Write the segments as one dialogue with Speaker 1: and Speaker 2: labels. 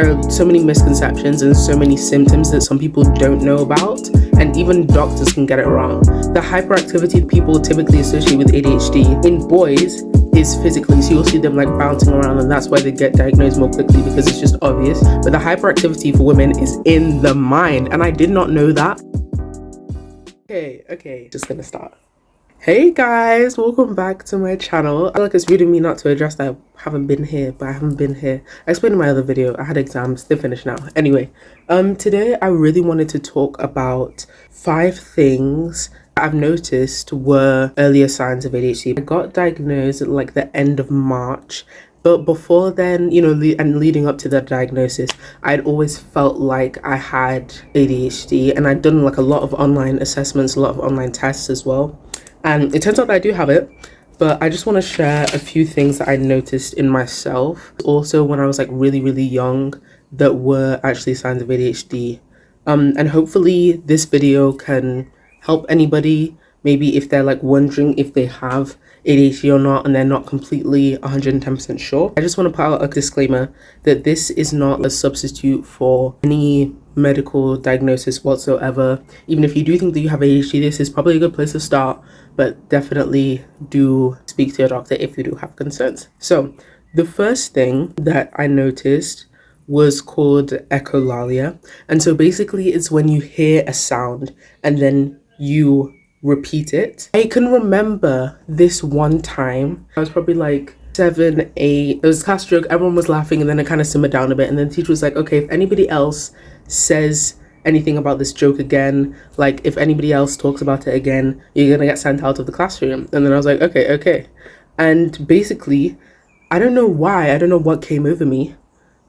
Speaker 1: There are so many misconceptions and so many symptoms that some people don't know about, and even doctors can get it wrong. The hyperactivity people typically associate with ADHD in boys is physically, so you'll see them like bouncing around, and that's why they get diagnosed more quickly because it's just obvious. But the hyperactivity for women is in the mind, and I did not know that. Okay, just gonna start. Hey guys, welcome back to my channel. I feel like it's rude of me not to address that I haven't been here, but I haven't been here. I explained in my other video, I had exams, they're finished now. Anyway, today I really wanted to talk about 5 things I've noticed were earlier signs of ADHD. I got diagnosed at like the end of March, but before then, you know, and leading up to that diagnosis, I'd always felt like I had ADHD, and I'd done like a lot of online assessments, a lot of online tests as well. And it turns out that I do have it, but I just want to share a few things that I noticed in myself. Also, when I was like really young, that were actually signs of ADHD. And hopefully this video can help anybody, maybe if they're like wondering if they have ADHD or not and they're not completely 110% sure. I just want to put out a disclaimer that this is not a substitute for any medical diagnosis whatsoever. Even if you do think that you have ADHD, this is probably a good place to start, but definitely do speak to your doctor if you do have concerns. So the first thing that I noticed was called echolalia, and so basically it's when you hear a sound and then you repeat it. I can remember this one time, I was probably like 7, 8, there was a class joke, everyone was laughing, and then it kind of simmered down a bit, and then the teacher was like, okay, if anybody else says anything about this joke again, like if anybody else talks about it again, you're gonna get sent out of the classroom. And then I was like, okay. And basically, I don't know why, I don't know what came over me,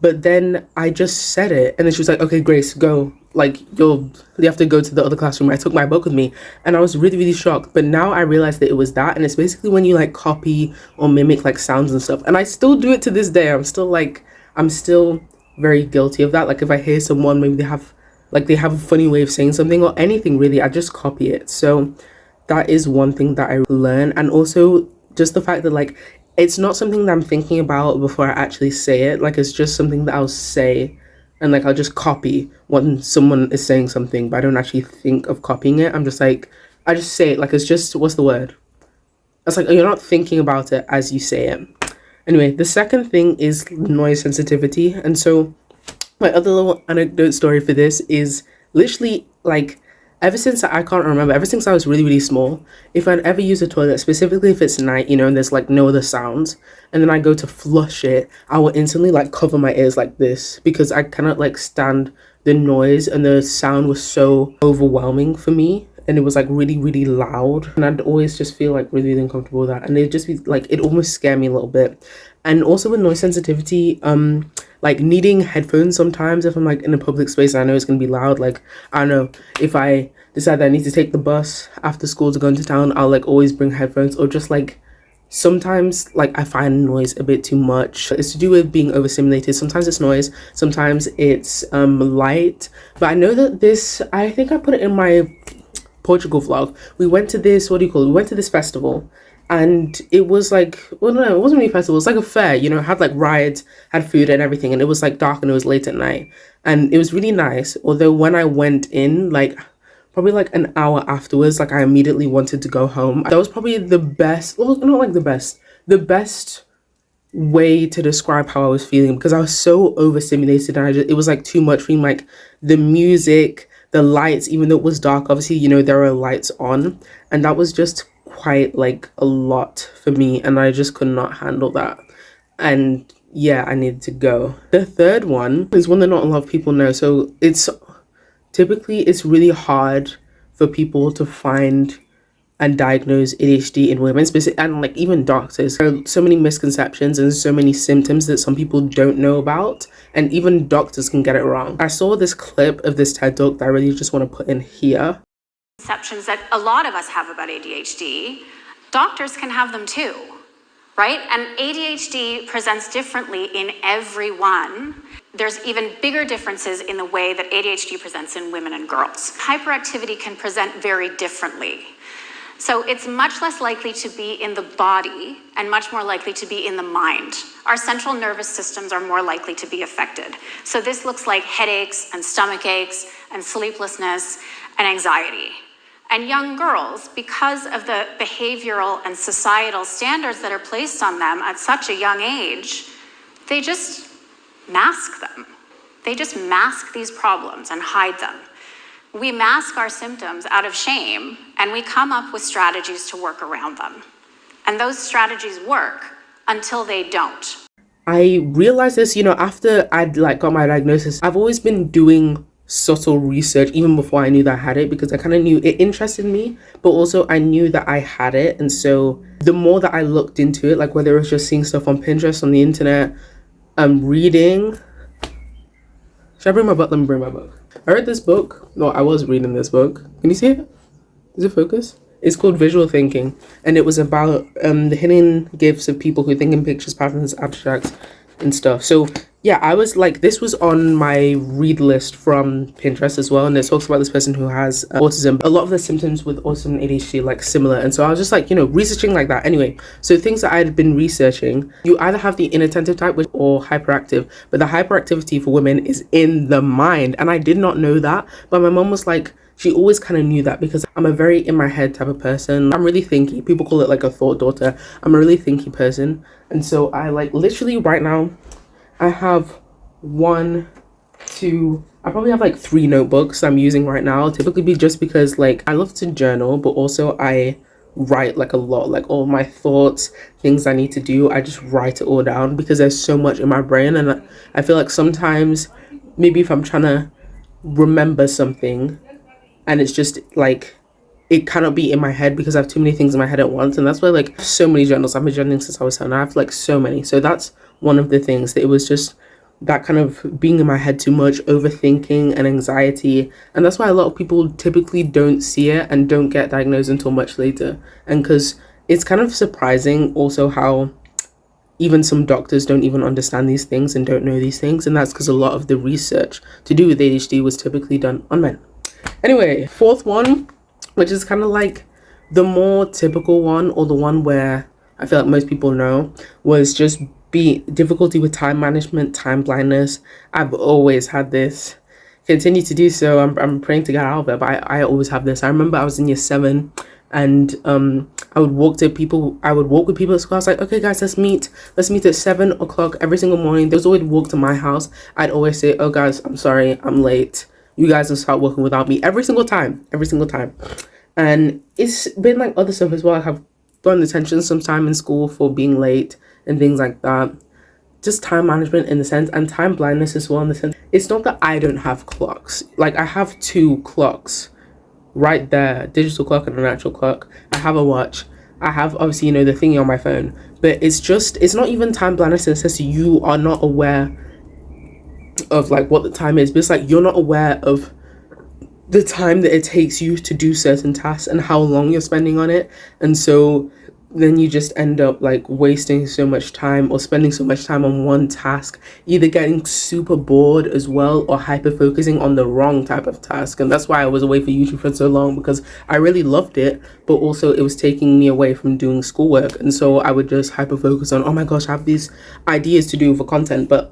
Speaker 1: but then I just said it, and then she was like, okay, Grace, go. Like, you have to go to the other classroom. I took my book with me, and I was really shocked. But now I realized that it was that, and it's basically when you like copy or mimic like sounds and stuff. And I still do it to this day. I'm still very guilty of that. Like if I hear someone, maybe they have a funny way of saying something or anything really, I just copy it. So that is one thing that I learned. And also just the fact that like, it's not something that I'm thinking about before I actually say it. Like it's just something that I'll say, and like I'll just copy when someone is saying something, but I don't actually think of copying it. I'm just like, I just say it. Like it's just, what's the word? It's like, you're not thinking about it as you say it. Anyway, the second thing is noise sensitivity. And so my other little anecdote story for this is literally like, ever since I can't remember, ever since I was really small, if I'd ever use a toilet, specifically if it's night, you know, and there's like no other sounds, and then I go to flush it, I will instantly like cover my ears like this because I cannot like stand the noise, and the sound was so overwhelming for me, and it was like really loud, and I'd always just feel like really uncomfortable with that, and it'd just be like, it almost scared me a little bit. And also with noise sensitivity, like needing headphones sometimes if I'm like in a public space and I know it's gonna be loud. Like I don't know, if I decide that I need to take the bus after school to go into town, I'll like always bring headphones. Or just like sometimes like I find noise a bit too much. It's to do with being overstimulated. Sometimes it's noise, sometimes it's light. But I know that this, I think I put it in my Portugal vlog. We went to this, we went to this festival, and it was like, well no, it wasn't really a festival, it was like a fair, you know, it had like rides, had food and everything, and it was like dark and it was late at night, and it was really nice. Although when I went in, like probably like an hour afterwards, like I immediately wanted to go home. That was probably the best, well not like the best way to describe how I was feeling, because I was so overstimulated, and it was like too much for me. Like the music, the lights, even though it was dark, obviously, you know, there are lights on, and that was just quite like a lot for me, and I just could not handle that. And yeah, I needed to go. The third one is one that not a lot of people know. So it's really hard for people to find and diagnose ADHD in women, and like even doctors. There are so many misconceptions and so many symptoms that some people don't know about, and even doctors can get it wrong. I saw this clip of this TED Talk that I really just want to put in here.
Speaker 2: Conceptions that a lot of us have about ADHD, doctors can have them too, right? And ADHD presents differently in everyone. There's even bigger differences in the way that ADHD presents in women and girls. Hyperactivity can present very differently. So it's much less likely to be in the body and much more likely to be in the mind. Our central nervous systems are more likely to be affected. So this looks like headaches and stomach aches and sleeplessness and anxiety. And young girls, because of the behavioral and societal standards that are placed on them at such a young age, they just mask them. They just mask these problems and hide them. We mask our symptoms out of shame, and we come up with strategies to work around them. And those strategies work until they don't.
Speaker 1: I realized this, after I'd got my diagnosis. I've always been doing subtle research even before I knew that I had it, because I kind of knew it interested me, but also I knew that I had it. And so the more that I looked into it, whether it was just seeing stuff on Pinterest, on the internet, reading. Should I bring my book? Let me bring my book. I read this book. No, I was reading this book. Can you see it? Does it focus? It's called Visual Thinking, and it was about the hidden gifts of people who think in pictures, patterns, abstracts, and stuff. So yeah, I was this was on my read list from Pinterest as well, and it talks about this person who has autism. A lot of the symptoms with autism and ADHD similar, and so I was just researching that. Anyway, so things that I had been researching, you either have the inattentive type or hyperactive, but the hyperactivity for women is in the mind, and I did not know that, but my mom was she always kind of knew that, because I'm a very in my head type of person. I'm really thinky. People call it a thought daughter. I'm a really thinky person. And so I literally right now, I have I probably have 3 notebooks I'm using right now. Typically just because I love to journal, but also I write a lot, all my thoughts, things I need to do. I just write it all down because there's so much in my brain. And I feel sometimes maybe if I'm trying to remember something, and it's just it cannot be in my head because I have too many things in my head at once. And that's why so many journals. I've been journaling since I was 7. I have so many. So that's one of the things, that it was just that kind of being in my head too much, overthinking and anxiety. And that's why a lot of people typically don't see it and don't get diagnosed until much later. And because it's kind of surprising also how even some doctors don't even understand these things and don't know these things. And that's because a lot of the research to do with ADHD was typically done on men. Anyway, 4th one, which is kind of the more typical one, or the one where I feel most people know, was just difficulty with time management, time blindness. I've always had this, continue to do so. I'm praying to get out of it, but I always have this. I remember I was in year 7, and I would walk with people at school. I was okay guys, let's meet at 7 o'clock every single morning. They always walk to my house. I'd always say, oh guys, I'm sorry, I'm late. You guys will start working without me, every single time. And it's been other stuff as well. I have gotten attention sometime in school for being late and things like that. Just time management in the sense, and time blindness as well in the sense. It's not that I don't have clocks. I have 2 clocks right there, digital clock and an actual clock. I have a watch. I have obviously, the thingy on my phone. But it's not even time blindness in the sense that you are not aware of what the time is, but it's you're not aware of the time that it takes you to do certain tasks and how long you're spending on it. And so then you just end up wasting so much time or spending so much time on one task, either getting super bored as well or hyper focusing on the wrong type of task. And that's why I was away for YouTube for so long, because I really loved it, but also it was taking me away from doing schoolwork. And so I would just hyper focus on, oh my gosh, I have these ideas to do for content, but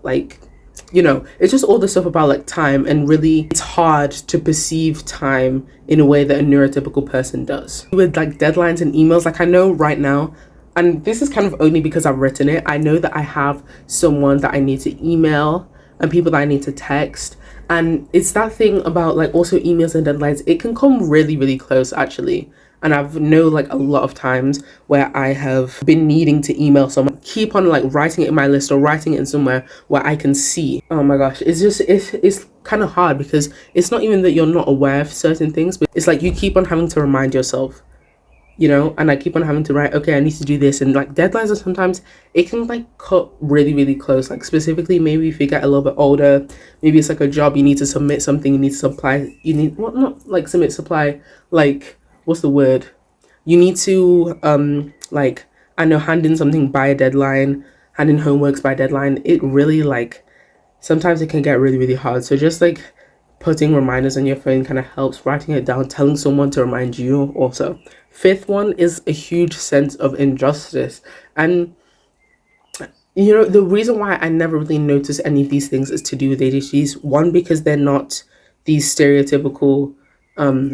Speaker 1: it's just all the stuff about time, and really it's hard to perceive time in a way that a neurotypical person does. With deadlines and emails, I know right now, and this is kind of only because I've written it, I know that I have someone that I need to email and people that I need to text. And it's that thing about also emails and deadlines, it can come really, really close actually. And I've know a lot of times where I have been needing to email someone, keep on writing it in my list or writing it in somewhere where I can see. Oh my gosh, it's kind of hard, because it's not even that you're not aware of certain things, but it's you keep on having to remind yourself, and I keep on having to write, okay, I need to do this. And deadlines are sometimes, it can cut really, really close. Specifically, maybe if you get a little bit older, maybe it's a job, you need to submit something, you need to supply, not submit, supply, what's the word? You need to, hand in something by a deadline, hand in homeworks by deadline. It really, sometimes it can get really, really hard. So just, putting reminders on your phone kind of helps. Writing it down, telling someone to remind you also. Fifth one is a huge sense of injustice. And you know, the reason why I never really noticed any of these things is to do with ADHDs. One, because they're not these stereotypical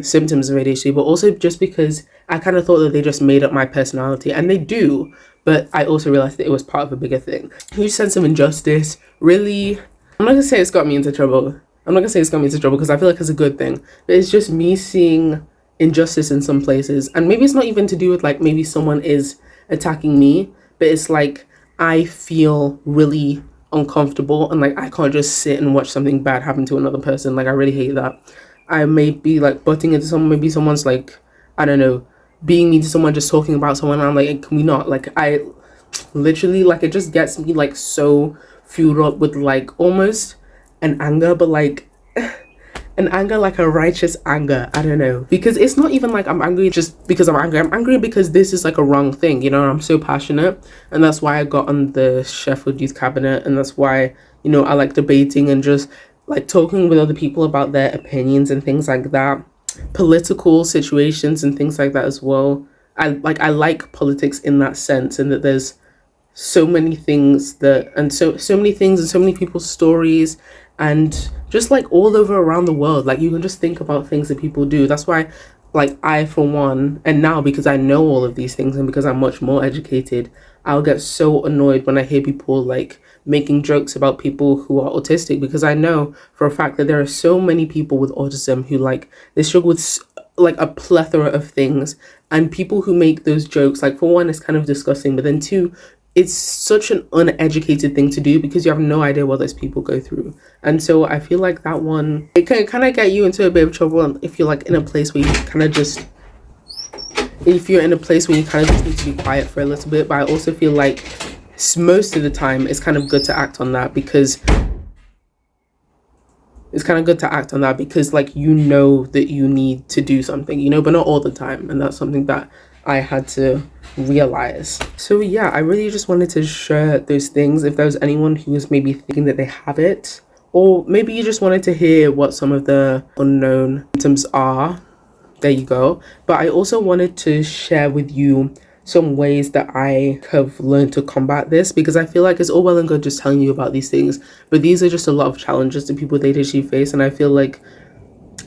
Speaker 1: symptoms of ADHD, but also just because I kind of thought that they just made up my personality, and they do. But I also realized that it was part of a bigger thing. Huge sense of injustice. Really, I'm not gonna say it's got me into trouble. I'm not gonna say it's got me into trouble because I feel like it's a good thing. But it's just me seeing injustice in some places, and maybe it's not even to do with like maybe someone is attacking me, but it's like I feel really uncomfortable and like I can't just sit and watch something bad happen to another person. Like I really hate that. I may be like butting into someone, maybe someone's like, I don't know, being mean to someone, just talking about someone, and I'm like, can we not? Like I literally, like, it just gets me like so fueled up with like almost an anger, but like an anger, like a righteous anger. I don't know, because it's not even like I'm angry just because I'm angry. I'm angry because this is like a wrong thing, you know. I'm so passionate, and that's why I got on the Sheffield Youth Cabinet, and that's why, you know, I like debating and just like talking with other people about their opinions and things like that, political situations and things like that as well. I like politics in that sense, and that there's so many things that, and so many things and so many people's stories, and just like all over around the world, like you can just think about things that people do. That's why, like, I for one, and now because I know all of these things and because I'm much more educated, I'll get so annoyed when I hear people like making jokes about people who are autistic, because I know for a fact that there are so many people with autism who like they struggle with like a plethora of things, and people who make those jokes, like, for one, it's kind of disgusting, but then two, it's such an uneducated thing to do because you have no idea what those people go through. And so I feel like that one, it can kind of get you into a bit of trouble if you're like in a place where you kind of just, if you're in a place where you kind of just need to be quiet for a little bit. But I also feel like most of the time it's kind of good to act on that, because like, you know that you need to do something, you know, but not all the time. And that's something that I had to realize. So yeah, I really just wanted to share those things. If there was anyone who was maybe thinking that they have it, or maybe you just wanted to hear what some of the unknown symptoms are, there you go. But I also wanted to share with you some ways that I have learned to combat this, because I feel like it's all well and good just telling you about these things, but these are just a lot of challenges that people with ADHD face. And I feel like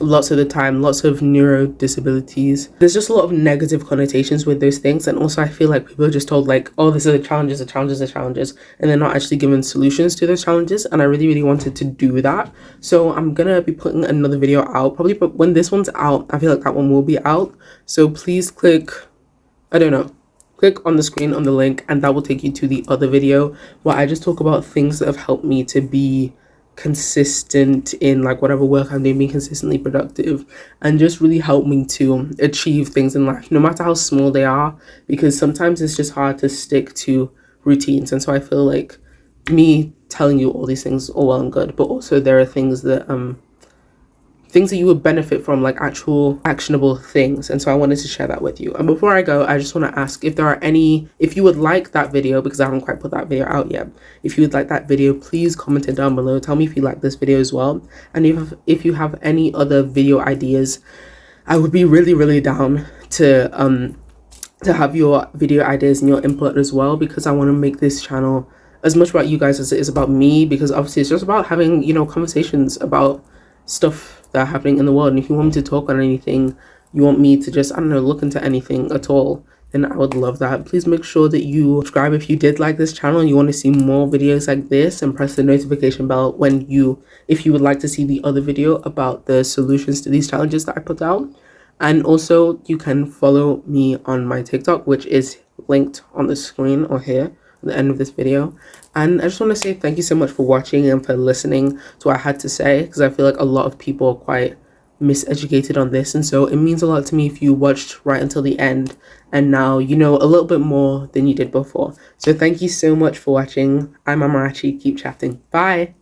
Speaker 1: lots of the time, lots of neuro disabilities, there's just a lot of negative connotations with those things. And also I feel like people are just told like, oh, these are the challenges, and they're not actually given solutions to those challenges. And I really wanted to do that. So I'm gonna be putting another video out probably, but when this one's out, I feel like that one will be out. So please click, I don't know, click on the screen on the link, and that will take you to the other video where I just talk about things that have helped me to be consistent in like whatever work I'm doing, being consistently productive, and just really help me to achieve things in life, no matter how small they are, because sometimes it's just hard to stick to routines. And so I feel like me telling you all these things all well and good, but also there are things that you would benefit from, like actual actionable things. And so I wanted to share that with you. And before I go, I just want to ask if there are any, if you would like that video, because I haven't quite put that video out yet, if you would like that video, please comment it down below. Tell me if you like this video as well. And if you have any other video ideas, I would be really down to have your video ideas and your input as well, because I want to make this channel as much about you guys as it is about me, because obviously it's just about having, you know, conversations about stuff that are happening in the world. And if you want me to talk on anything, you want me to just, I don't know, look into anything at all, then I would love that. Please make sure that you subscribe if you did like this channel and you want to see more videos like this, and press the notification bell if you would like to see the other video about the solutions to these challenges that I put out. And also you can follow me on my TikTok, which is linked on the screen or here at the end of this video. And I just want to say thank you so much for watching and for listening to what I had to say, because I feel like a lot of people are quite miseducated on this, and so it means a lot to me if you watched right until the end and now you know a little bit more than you did before. So thank you so much for watching. I'm Amarachi. Keep chatting. Bye.